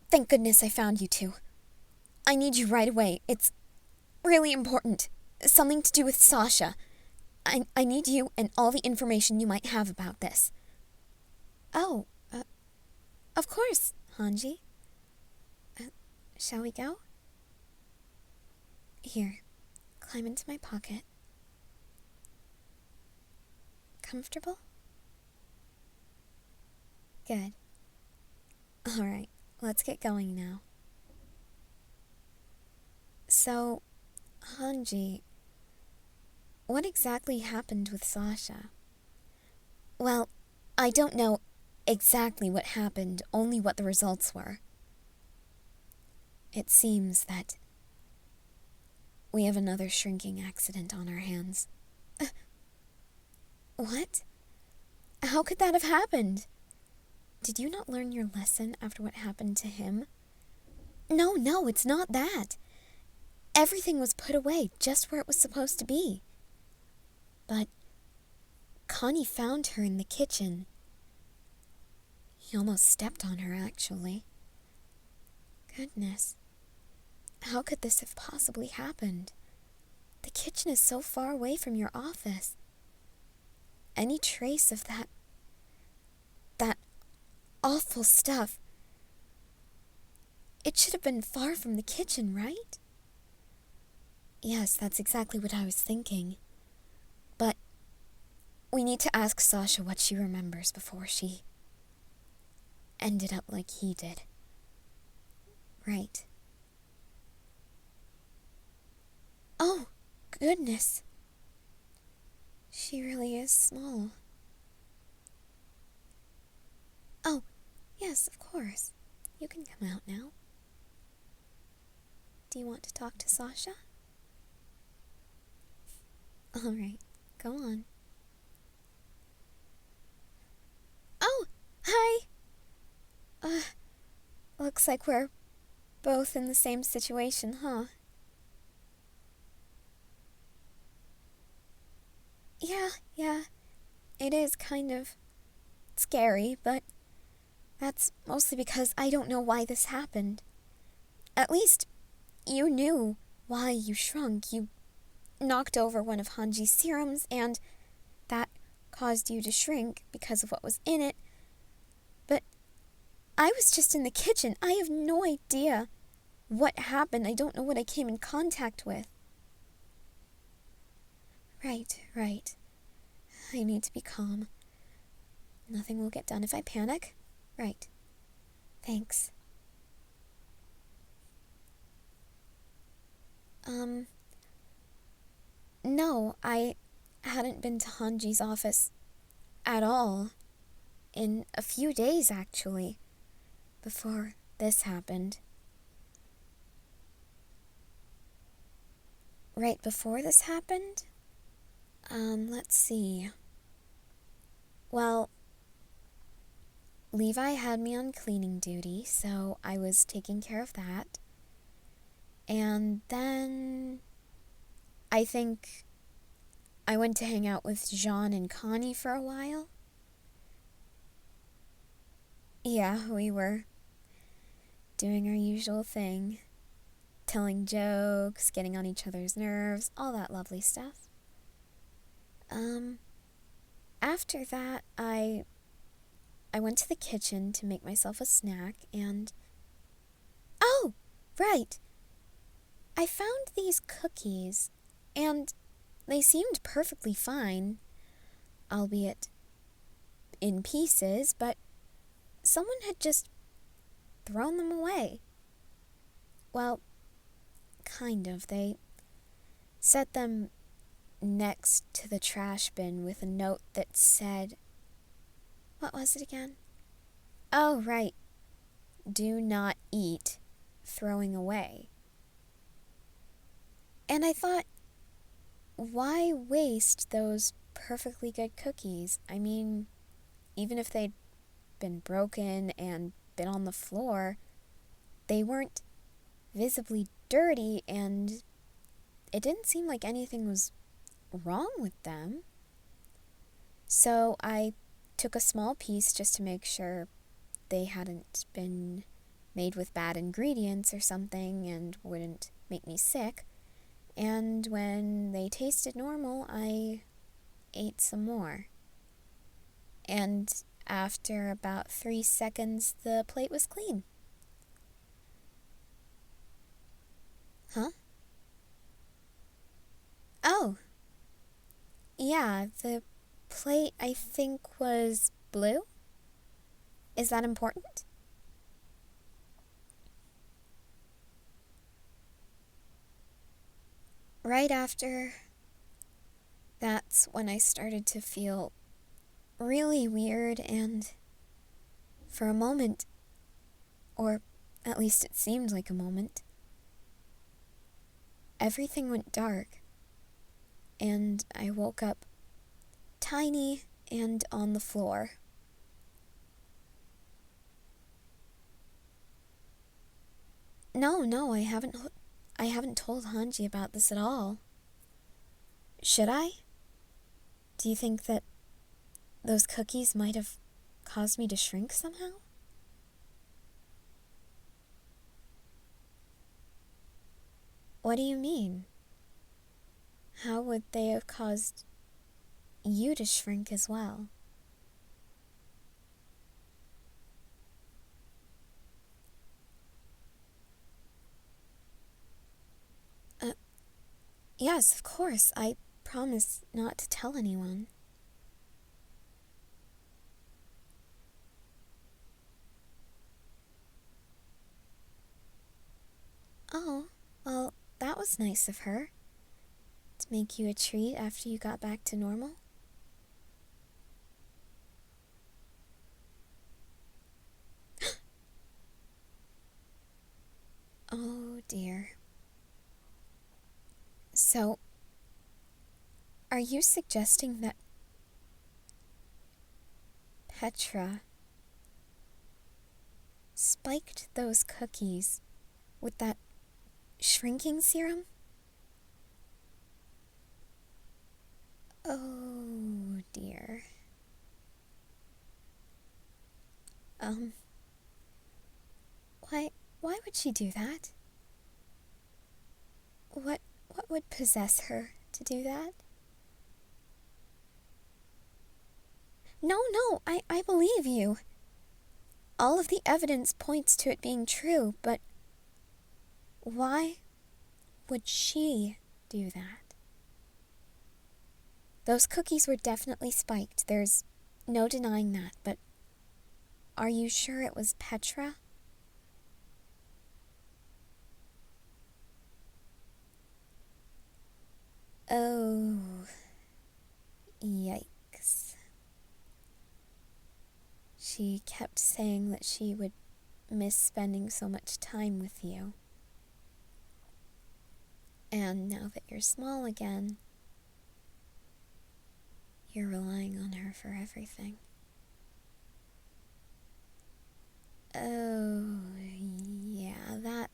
Thank goodness I found you two. I need you right away. It's really important. Something to do with Sasha. I need you and all the information you might have about this. Oh, of course, Hanji. Shall we go? Here, climb into my pocket. Comfortable? Good. Alright, let's get going now. So, Hanji, what exactly happened with Sasha? Well, I don't know exactly what happened, only what the results were. It seems that we have another shrinking accident on our hands. What? How could that have happened? Did you not learn your lesson after what happened to him? No, it's not that. Everything was put away just where it was supposed to be. But Connie found her in the kitchen. He almost stepped on her, actually. Goodness. How could this have possibly happened? The kitchen is so far away from your office. Any trace of that awful stuff, it should have been far from the kitchen, right? Yes, that's exactly what I was thinking. But we need to ask Sasha what she remembers before she ended up like he did. Right. Oh, goodness. She really is small. Oh, yes, of course. You can come out now. Do you want to talk to Sasha? All right, go on. Oh, hi! Looks like we're both in the same situation, huh? Yeah. It is kind of scary, but that's mostly because I don't know why this happened. At least, you knew why you shrunk. You knocked over one of Hanji's serums, and that caused you to shrink because of what was in it. But I was just in the kitchen. I have no idea what happened. I don't know what I came in contact with. Right. I need to be calm. Nothing will get done if I panic. Right. Thanks. No, I hadn't been to Hanji's office at all. In a few days, actually, before this happened. Right before this happened? Let's see. Well, Levi had me on cleaning duty, so I was taking care of that. And then I think I went to hang out with Jean and Connie for a while. Yeah, we were doing our usual thing. Telling jokes, getting on each other's nerves, all that lovely stuff. After that, I went to the kitchen to make myself a snack, and... Oh, right! I found these cookies, and they seemed perfectly fine, albeit in pieces, but someone had just thrown them away. Well, kind of. They set them next to the trash bin with a note that said... What was it again? Oh, right. Do not eat, throwing away. And I thought, why waste those perfectly good cookies? I mean, even if they'd been broken and been on the floor, they weren't visibly dirty, and it didn't seem like anything was wrong with them. So I took a small piece just to make sure they hadn't been made with bad ingredients or something and wouldn't make me sick. And when they tasted normal, I ate some more. And after about 3 seconds, the plate was clean. Huh? Oh. Yeah, the plate, I think, was blue? Is that important? Right after, that's when I started to feel really weird, and for a moment, or at least it seemed like a moment, everything went dark, and I woke up tiny and on the floor. No, I haven't told Hanji about this at all. Should I? Do you think that those cookies might have caused me to shrink somehow? What do you mean? How would they have caused you to shrink as well? Yes, of course. I promise not to tell anyone. Oh, well, that was nice of her. To make you a treat after you got back to normal. Oh dear. So, are you suggesting that Petra spiked those cookies with that shrinking serum? Oh dear. Why would she do that? What would possess her to do that? No, I believe you. All of the evidence points to it being true, but why would she do that? Those cookies were definitely spiked. There's no denying that, but are you sure it was Petra? Oh, yikes. She kept saying that she would miss spending so much time with you. And now that you're small again, you're relying on her for everything. Oh, yeah, that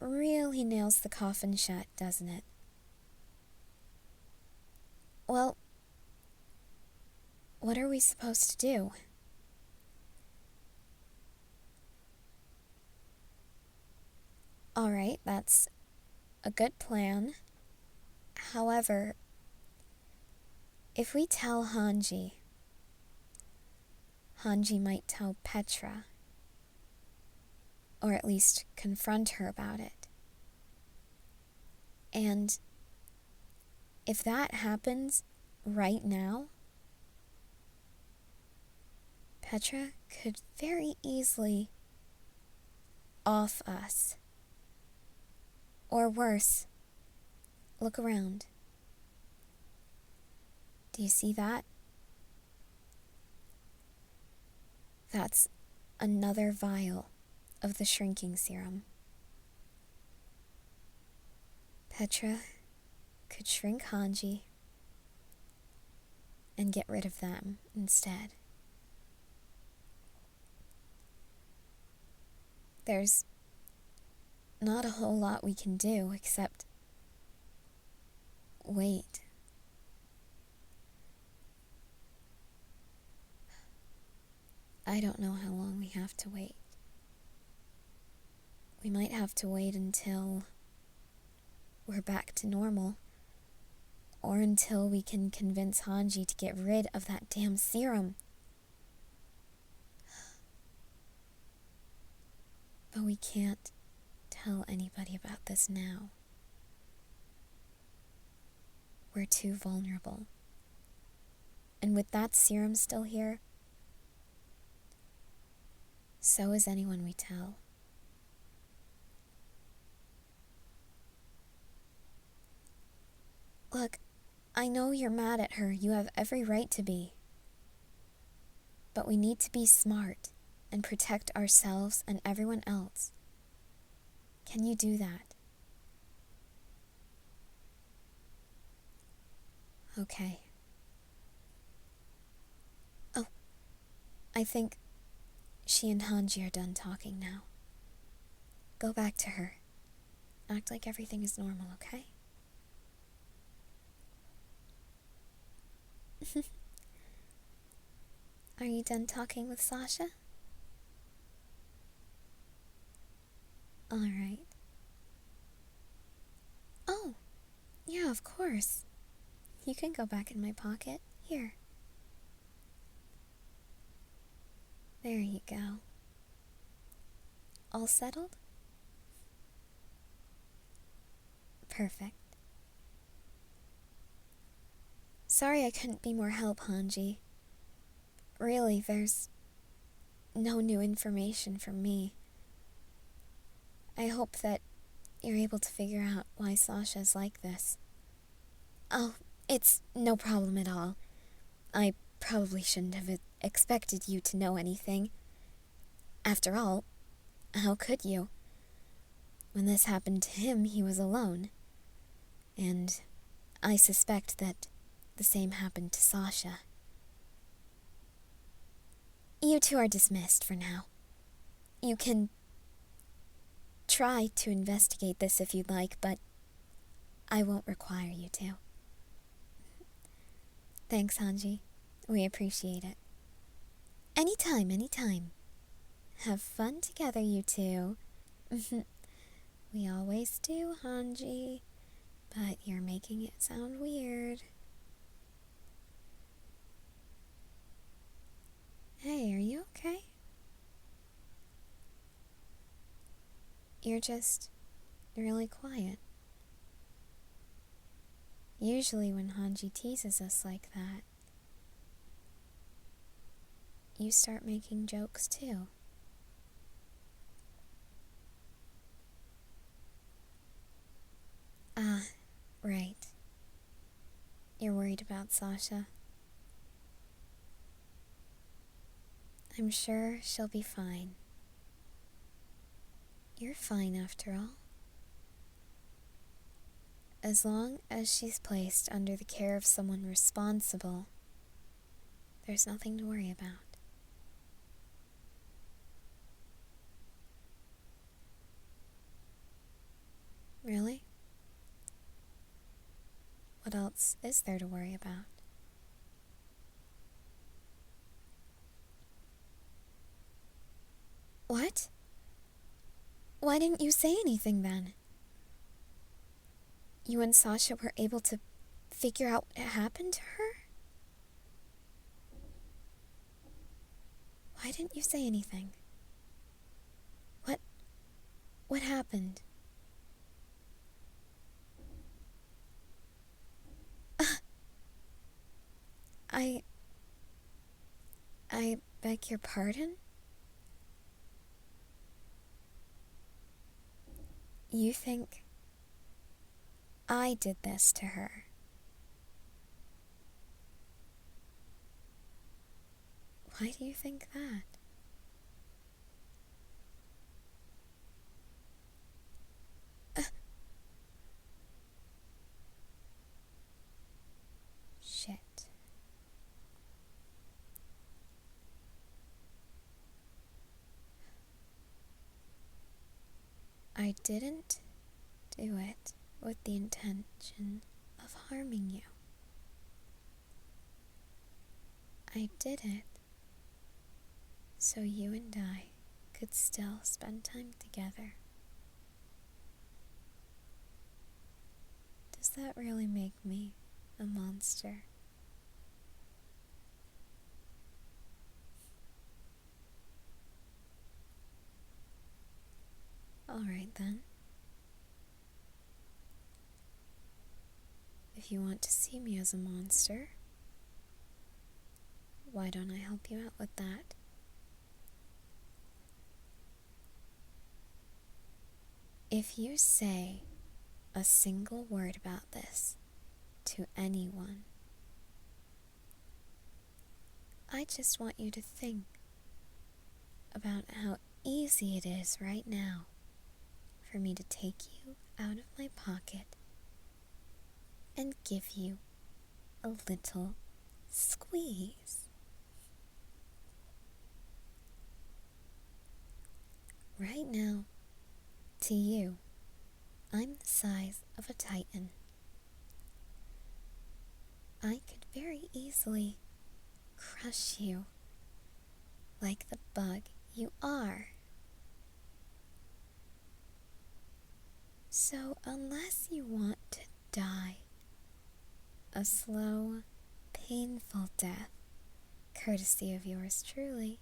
really nails the coffin shut, doesn't it? Well, what are we supposed to do? Alright, that's a good plan. However, if we tell Hanji might tell Petra, or at least confront her about it. And if that happens right now, Petra could very easily off us. Or worse, look around. Do you see that? That's another vial of the shrinking serum. Petra could shrink Hanji and get rid of them instead. There's not a whole lot we can do except wait. I don't know how long we have to wait. We might have to wait until we're back to normal, or until we can convince Hanji to get rid of that damn serum. But we can't tell anybody about this now. We're too vulnerable. And with that serum still here, so is anyone we tell. Look, I know you're mad at her. You have every right to be. But we need to be smart and protect ourselves and everyone else. Can you do that? Okay. Oh, I think she and Hanji are done talking now. Go back to her. Act like everything is normal, okay? Are you done talking with Sasha? Alright. Oh, yeah, of course. You can go back in my pocket. Here. There you go. All settled? Perfect. Sorry I couldn't be more help, Hanji. Really, there's no new information from me. I hope that you're able to figure out why Sasha's like this. Oh, it's no problem at all. I probably shouldn't have expected you to know anything. After all, how could you? When this happened to him, he was alone. And I suspect that the same happened to Sasha. You two are dismissed for now. You can try to investigate this if you'd like, but I won't require you to. Thanks, Hanji. We appreciate it. Anytime, anytime. Have fun together, you two. We always do, Hanji. But you're making it sound weird. Hey, are you okay? You're just really quiet. Usually when Hanji teases us like that, you start making jokes too. Ah, right. You're worried about Sasha. I'm sure she'll be fine. You're fine after all. As long as she's placed under the care of someone responsible, there's nothing to worry about. Really? What else is there to worry about? What? Why didn't you say anything then? You and Sasha were able to figure out what happened to her? Why didn't you say anything? What happened? I beg your pardon? You think I did this to her? Why do you think that? Shit. I didn't do it with the intention of harming you. I did it so you and I could still spend time together. Does that really make me a monster? Alright then. If you want to see me as a monster, why don't I help you out with that? If you say a single word about this to anyone, I just want you to think about how easy it is right now for me to take you out of my pocket and give you a little squeeze. Right now, to you, I'm the size of a titan. I could very easily crush you like the bug you are. So unless you want to die a slow, painful death, courtesy of yours truly,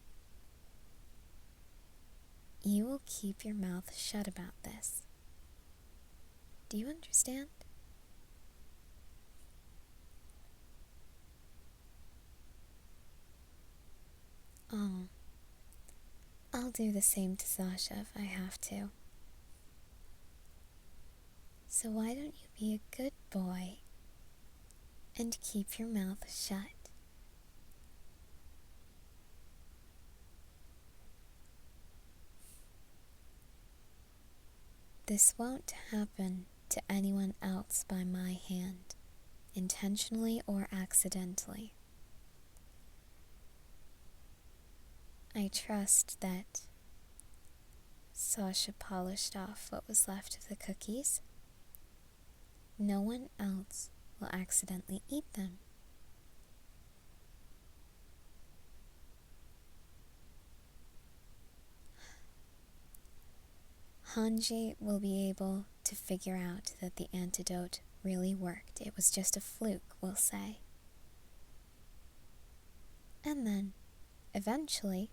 you will keep your mouth shut about this. Do you understand? Oh, I'll do the same to Sasha if I have to. So why don't you be a good boy and keep your mouth shut? This won't happen to anyone else by my hand, intentionally or accidentally. I trust that Sasha polished off what was left of the cookies. No one else will accidentally eat them. Hanji will be able to figure out that the antidote really worked. It was just a fluke, we'll say. And then, eventually,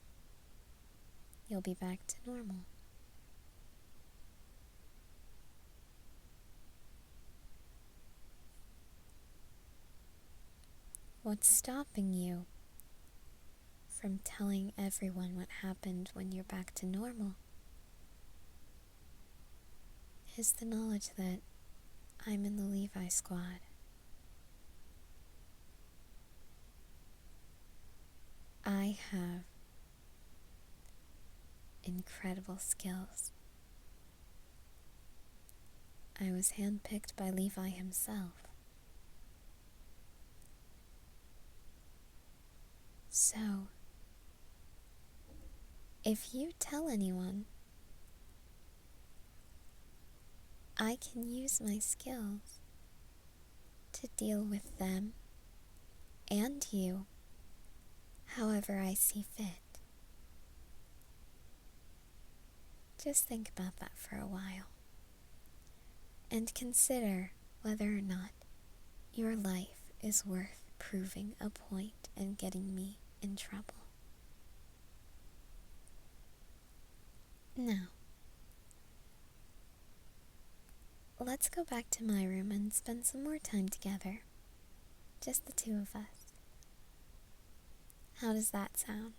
you'll be back to normal. What's stopping you from telling everyone what happened when you're back to normal is the knowledge that I'm in the Levi squad. I have incredible skills. I was handpicked by Levi himself. So, if you tell anyone, I can use my skills to deal with them and you however I see fit. Just think about that for a while and consider whether or not your life is worth proving a point and getting me in trouble. Now, let's go back to my room and spend some more time together. Just the two of us. How does that sound?